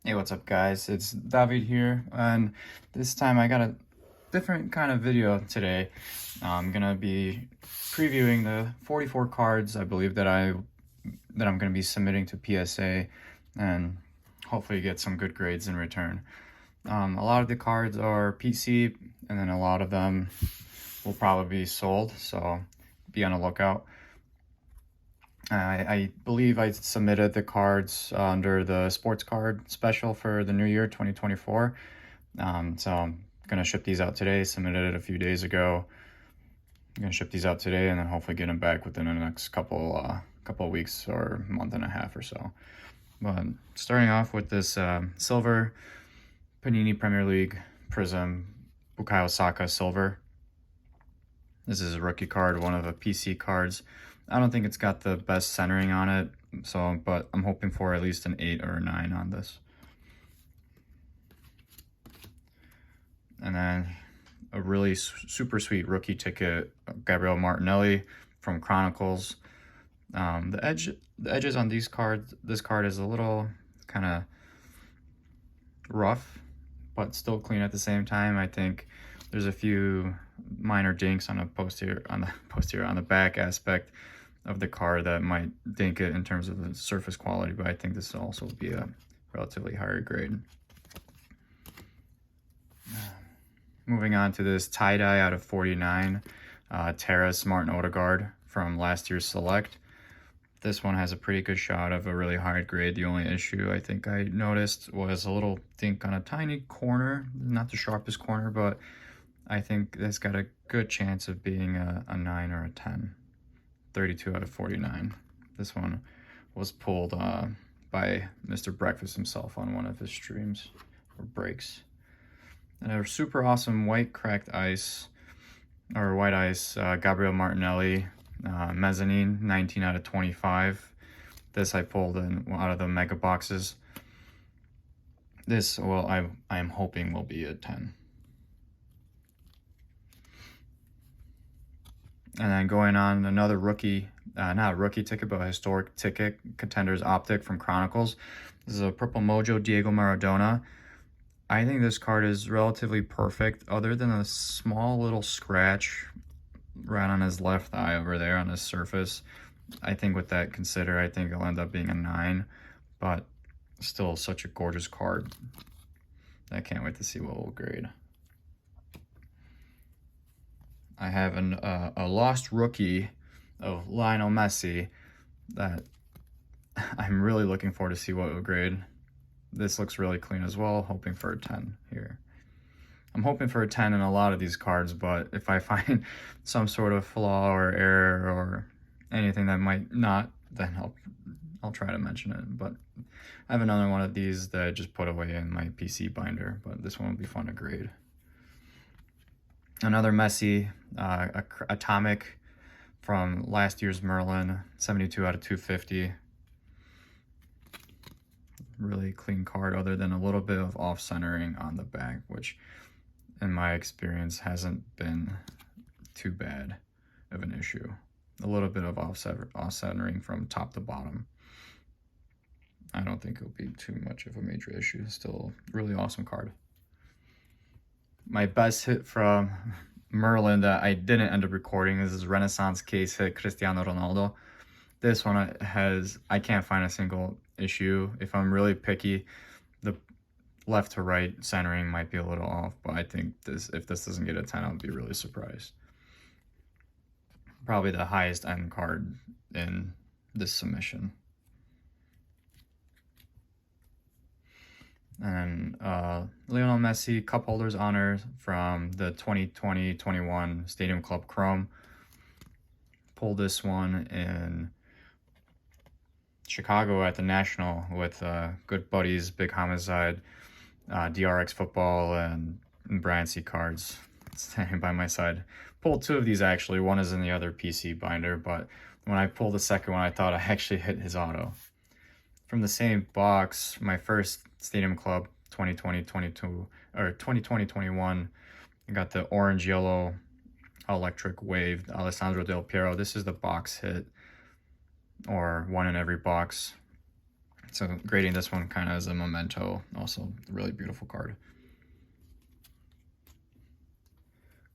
Hey, what's up, guys? It's David here, and this time I got a different kind of video today. I'm gonna be previewing the 44 cards I believe that I'm gonna be submitting to PSA, and hopefully get some good grades in return. A lot of the cards are PC, and then a lot of them will probably be sold, so be on the lookout. I believe I submitted the cards under the sports card special for the new year 2024. So I'm gonna ship these out today. Submitted it a few days ago. I'm gonna ship these out today and then hopefully get them back within the next couple of weeks or month and a half or so. But starting off with this silver Panini Premier League Prism Bukayo Saka Silver. This is a rookie card, one of the PC cards. I don't think it's got the best centering on it, but I'm hoping for at least an 8 or a 9 on this. And then a really super sweet rookie ticket, Gabriel Martinelli from Chronicles. The edges on this card is a little kind of rough, but still clean at the same time. I think there's a few minor dinks on the back aspect of the card that might dink it in terms of the surface quality, but I think this will also be a relatively higher grade. Moving on to this tie-dye out of 49, Terrace Martin Odegaard from last year's Select. This one has a pretty good shot of a really hard grade. The only issue I think I noticed was a little dink on a tiny corner, not the sharpest corner, but I think this got a good chance of being a 9 or a 10. 32 out of 49. This one was pulled by Mr. Breakfast himself on one of his streams or breaks. And a super awesome white ice, Gabriel Martinelli, mezzanine, 19 out of 25. This I pulled out of the mega boxes. This, well, I am hoping will be a 10. And then going on, another rookie, not a rookie ticket, but a historic ticket, Contenders Optic from Chronicles. This is a Purple Mojo Diego Maradona. I think this card is relatively perfect, other than a small little scratch right on his left eye over there on his surface. I think with that considered, I think it'll end up being a 9, but still such a gorgeous card. I can't wait to see what will grade. I have a lost rookie of Lionel Messi that I'm really looking forward to see what it will grade. This looks really clean as well, hoping for a 10 here. I'm hoping for a 10 in a lot of these cards, but if I find some sort of flaw or error or anything that might not, then I'll try to mention it. But I have another one of these that I just put away in my PC binder, but this one will be fun to grade. Another Messi Atomic from last year's Merlin, 72 out of 250. Really clean card, other than a little bit of off-centering on the back, which in my experience hasn't been too bad of an issue. A little bit of off-centering from top to bottom. I don't think it'll be too much of a major issue. Still a really awesome card. My best hit from Merlin that I didn't end up recording is this Renaissance case hit Cristiano Ronaldo. This one I can't find a single issue. If I'm really picky, the left to right centering might be a little off, but I think if this doesn't get a 10, I'll be really surprised. Probably the highest end card in this submission. And Lionel Messi Cup Holders Honor from the 2020-21 Stadium Club Chrome. Pulled this one in Chicago at the National with good buddies, Big Homicide, DRX Football, and Brian C. Cards standing by my side. Pulled 2 of these actually. One is in the other PC binder, but when I pulled the second one, I thought I actually hit his auto. From the same box, my first Stadium Club 2020-22 or 2020-21, I got the orange yellow electric wave Alessandro Del Piero. This is the box hit, or one in every box. So grading this one kind of as a memento, also a really beautiful card.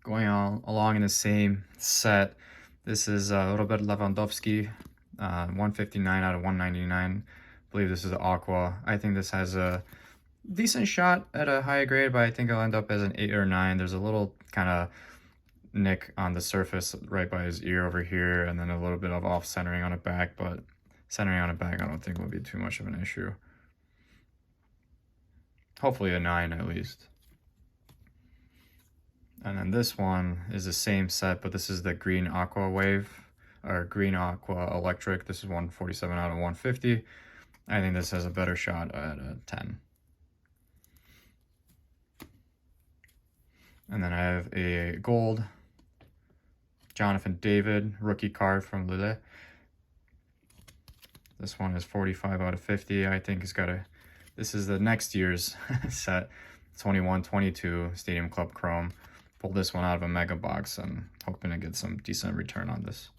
Going on along in the same set, this is Robert Lewandowski, 159 out of 199. I believe this is Aqua. I think this has a decent shot at a high grade, but I think I'll end up as an 8 or 9. There's a little kind of nick on the surface right by his ear over here, and then a little bit of off centering on the back, but centering on the back I don't think will be too much of an issue. Hopefully a 9 at least. And then this one is the same set, but this is the Green Aqua Wave, or Green Aqua Electric. This is 147 out of 150. I think this has a better shot at a 10. And then I have a gold Jonathan David rookie card from Lille. This one is 45 out of 50. I think it's got a, this is the next year's set, 21-22 Stadium Club Chrome. Pulled this one out of a mega box and hoping to get some decent return on this.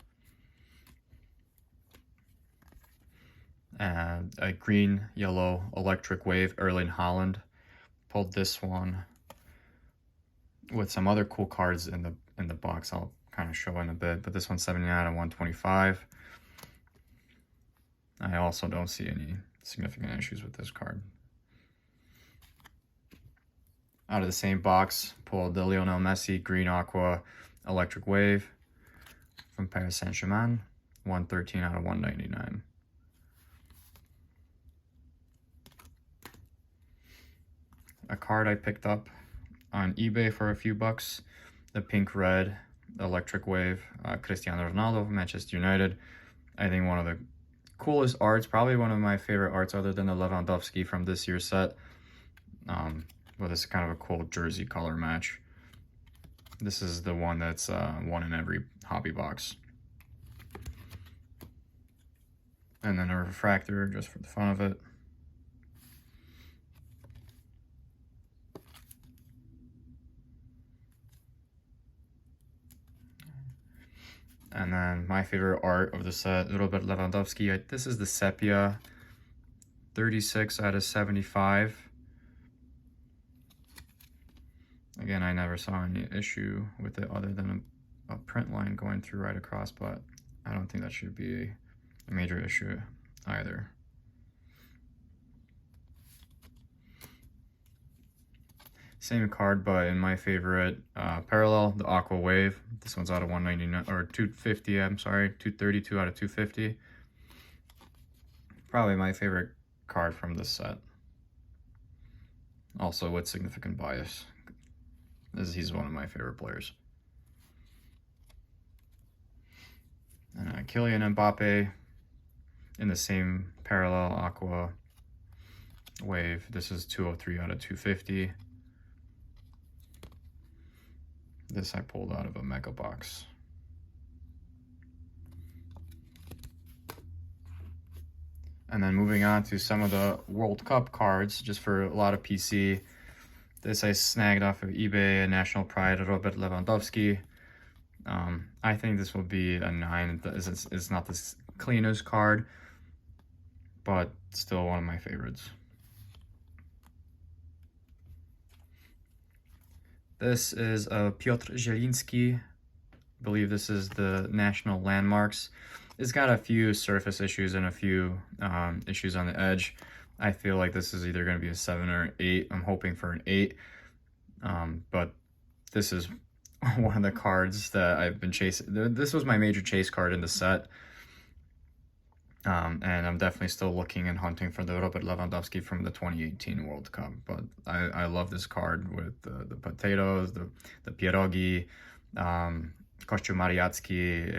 And a green yellow electric wave Erling Haaland. Pulled this one with some other cool cards in the box. I'll kind of show in a bit, but this one's 79 out of 125. I also don't see any significant issues with this card. Out of the same box, pulled the Lionel Messi Green Aqua Electric Wave from Paris Saint-Germain, 113 out of 199. A card I picked up on eBay for a few bucks, the pink red Electric Wave Cristiano Ronaldo from Manchester United. I think one of the coolest arts, probably one of my favorite arts other than the Lewandowski from this year's set. But this is kind of a cool jersey color match. This is the one that's one in every hobby box. And then a refractor just for the fun of it. And then my favorite art of the set, Robert Lewandowski. This is the Sepia, 36 out of 75. Again, I never saw any issue with it other than a print line going through right across, but I don't think that should be a major issue either. Same card, but in my favorite parallel, the Aqua Wave. This one's out of 199 or 250. I'm sorry, 232 out of 250. Probably my favorite card from this set. Also with significant bias, as he's one of my favorite players. And Kylian Mbappe in the same parallel Aqua Wave. This is 203 out of 250. This I pulled out of a mega box. And then moving on to some of the World Cup cards, just for a lot of PC. This I snagged off of eBay, a National Pride Robert Lewandowski. I think this will be a 9. It's not the cleanest card, but still one of my favorites. This is a Piotr Zielinski. I believe this is the National Landmarks. It's got a few surface issues and a few issues on the edge. I feel like this is either going to be a 7 or an 8. I'm hoping for an 8. But this is one of the cards that I've been chasing. This was my major chase card in the set. And I'm definitely still looking and hunting for the Robert Lewandowski from the 2018 World Cup. But I love this card with the potatoes, the pierogi, Kościół Mariacki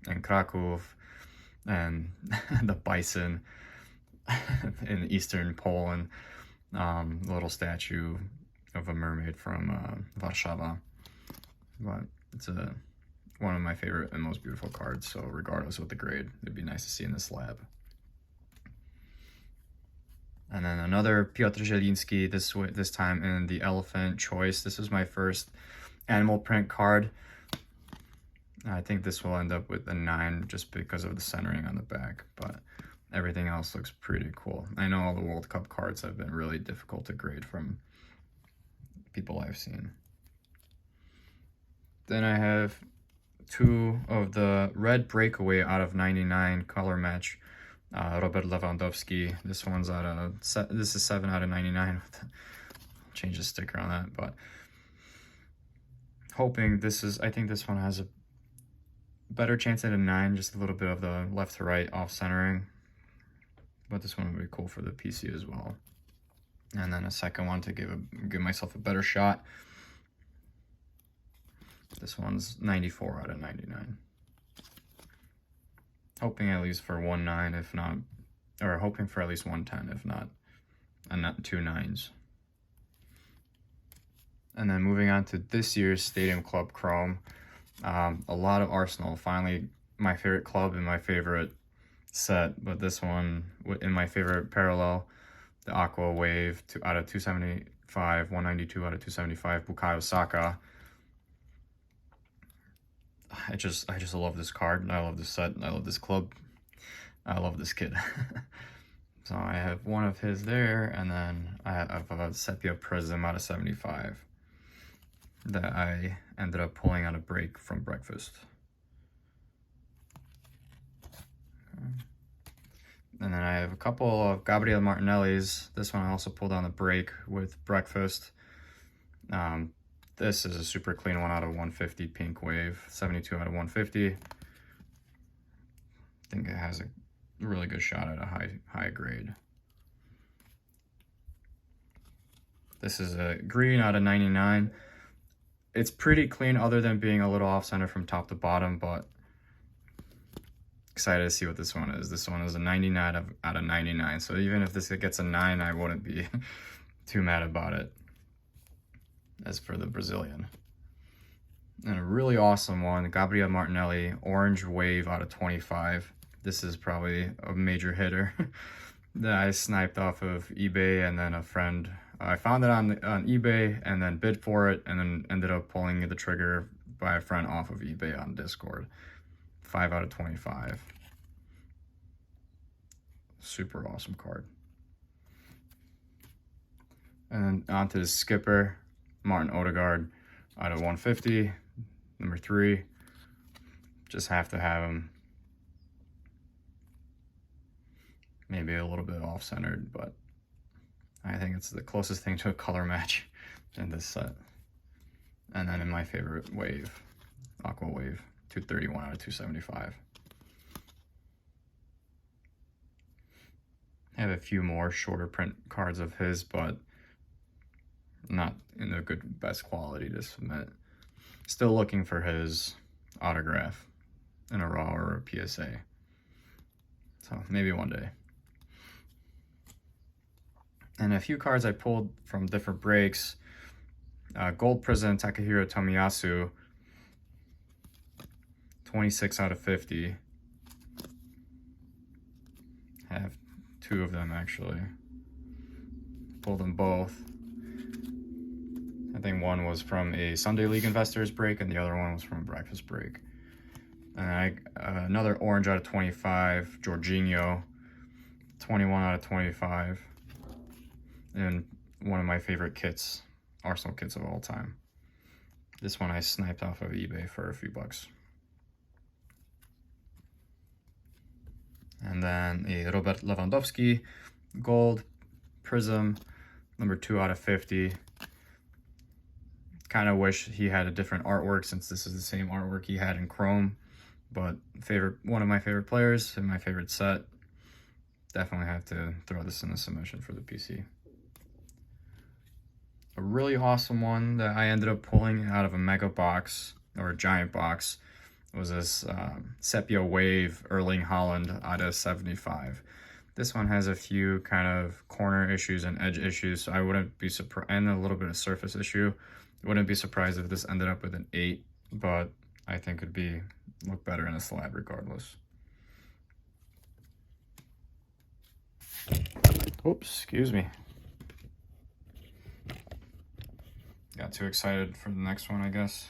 in Krakow, and the bison in eastern Poland, little statue of a mermaid from Warszawa. But it's one of my favorite and most beautiful cards, so regardless of the grade, it'd be nice to see in this slab. And then another Piotr Zielinski, this time in the Elephant Choice. This is my first animal print card. I think this will end up with a 9 just because of the centering on the back, but everything else looks pretty cool. I know all the World Cup cards have been really difficult to grade from people I've seen. Then I have 2 of the red breakaway out of 99 color match, Robert Lewandowski. This one's this is 7 out of 99. Change the sticker on that, but hoping I think this one has a better chance at a 9, just a little bit of the left to right off centering, but this one would be cool for the PC as well. And then a second one to give myself a better shot. This one's 94 out of 99. Hoping at least for 1-9, if not, or hoping for at least 110, if not, and not 2 9s. And then moving on to this year's Stadium Club Chrome, a lot of Arsenal. Finally, my favorite club and my favorite set, but this one in my favorite parallel, the Aqua Wave out of 275, 192 out of 275, Bukayo Saka. I just love this card, and I love this set, and I love this club. I love this kid. So I have one of his there, and then I have a Sepia Prism out of 75 that I ended up pulling on a break from breakfast. Okay. And then I have a couple of Gabriel Martinelli's. This one I also pulled on the break with breakfast. This is a super clean one out of 150 pink wave, 72 out of 150. I think it has a really good shot at a high grade. This is a green out of 99. It's pretty clean other than being a little off center from top to bottom, but excited to see what this one is. This one is a 99 out of 99. So even if this gets a 9, I wouldn't be too mad about it. As for the Brazilian. And a really awesome one, Gabriel Martinelli, Orange Wave out of 25. This is probably a major hitter that I sniped off of eBay, and then a friend, I found it on eBay and then bid for it, and then ended up pulling the trigger by a friend off of eBay on Discord. 5 out of 25. Super awesome card. And then on to the skipper, Martin Odegaard out of 150, number 3. Just have to have him. Maybe a little bit off-centered, but I think it's the closest thing to a color match in this set. And then in my favorite wave, Aqua Wave, 231 out of 275. I have a few more shorter print cards of his, but not in the best quality to submit. Still looking for his autograph in a raw or a PSA. So maybe one day. And a few cards I pulled from different breaks. Gold Prison Takahiro Tomiyasu, 26 out of 50. I have 2 of them actually. Pulled them both. I think one was from a Sunday League Investors break, and the other one was from a breakfast break. And another orange out of 25, Jorginho, 21 out of 25. And one of my favorite kits, Arsenal kits of all time. This one I sniped off of eBay for a few bucks. And then a Robert Lewandowski gold prism, number 2 out of 50. Kind of wish he had a different artwork, since this is the same artwork he had in Chrome. But one of my favorite players in my favorite set. Definitely have to throw this in the submission for the PC. A really awesome one that I ended up pulling out of a mega box, or a giant box, was this Sepia Wave Erling Haaland out of 75. This one has a few kind of corner issues and edge issues, so I wouldn't be surprised, and a little bit of surface issue. Wouldn't be surprised if this ended up with an 8, but I think it'd look better in a slab regardless. Oops, excuse me. Got too excited for the next one, I guess.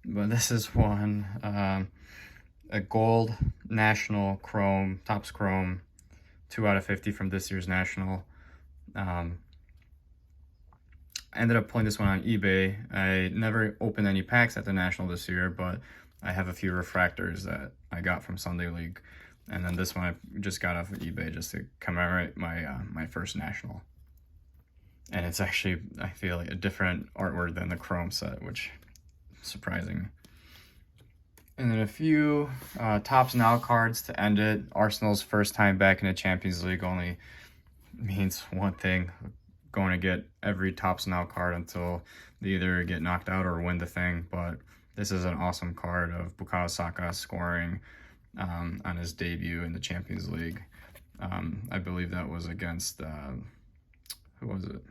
But this is one, a gold national chrome, Topps Chrome, 2 out of 50 from this year's National. I ended up pulling this one on eBay. I never opened any packs at the National this year, but I have a few refractors that I got from Sunday League. And then this one I just got off of eBay just to commemorate my my first National. And it's actually, I feel like, a different artwork than the Chrome set, which is surprising. And then a few Topps Now cards to end it. Arsenal's first time back in the Champions League only means one thing: going to get every Topps Now card until they either get knocked out or win the thing. But this is an awesome card of Bukayo Saka scoring on his debut in the Champions League. I believe that was against, who was it?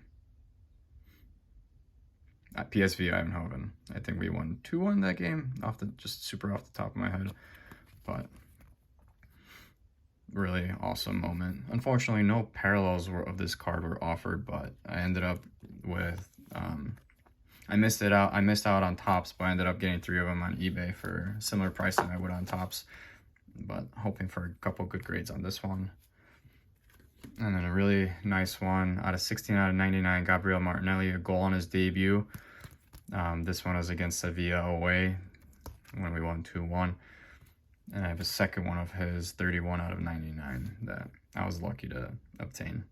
At PSV Eindhoven. I think we won 2-1 that game, just super off the top of my head. But really awesome moment. Unfortunately, no parallels of this card were offered, but I ended up with I missed out on Topps, but I ended up getting 3 of them on eBay for similar price than I would on Topps, but hoping for a couple good grades on this one. And then a really nice one out of 16 out of 99, Gabriel Martinelli, a goal on his debut. This one was against Sevilla away when we won 2-1. And I have a second one of his, 31 out of 99, that I was lucky to obtain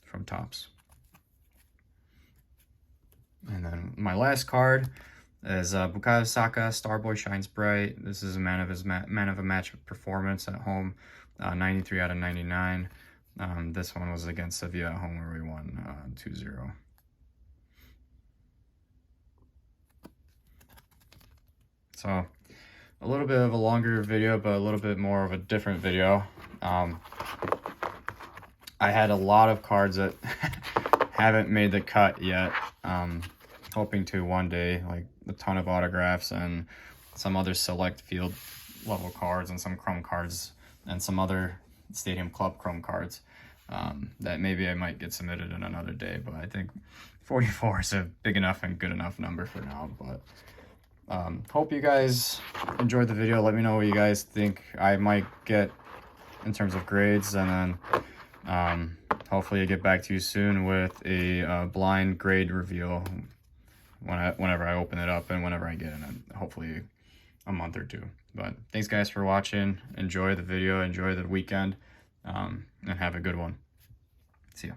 from Topps. And then my last card is Bukayo Saka, Starboy Shines Bright. This is a man of a match performance at home, 93 out of 99. This one was against Sevilla at home where we won 2-0. So a little bit of a longer video, but a little bit more of a different video. I had a lot of cards that haven't made the cut yet. Hoping to one day, like a ton of autographs and some other select field level cards and some Chrome cards and some other Stadium Club Chrome cards that maybe I might get submitted in another day. But I think 44 is a big enough and good enough number for now. But hope you guys enjoyed the video. Let me know what you guys think I might get in terms of grades, and then hopefully I get back to you soon with a blind grade reveal whenever I open it up and whenever I get in it, hopefully a month or two. But thanks guys for watching. Enjoy the video, enjoy the weekend, and have a good one. See ya.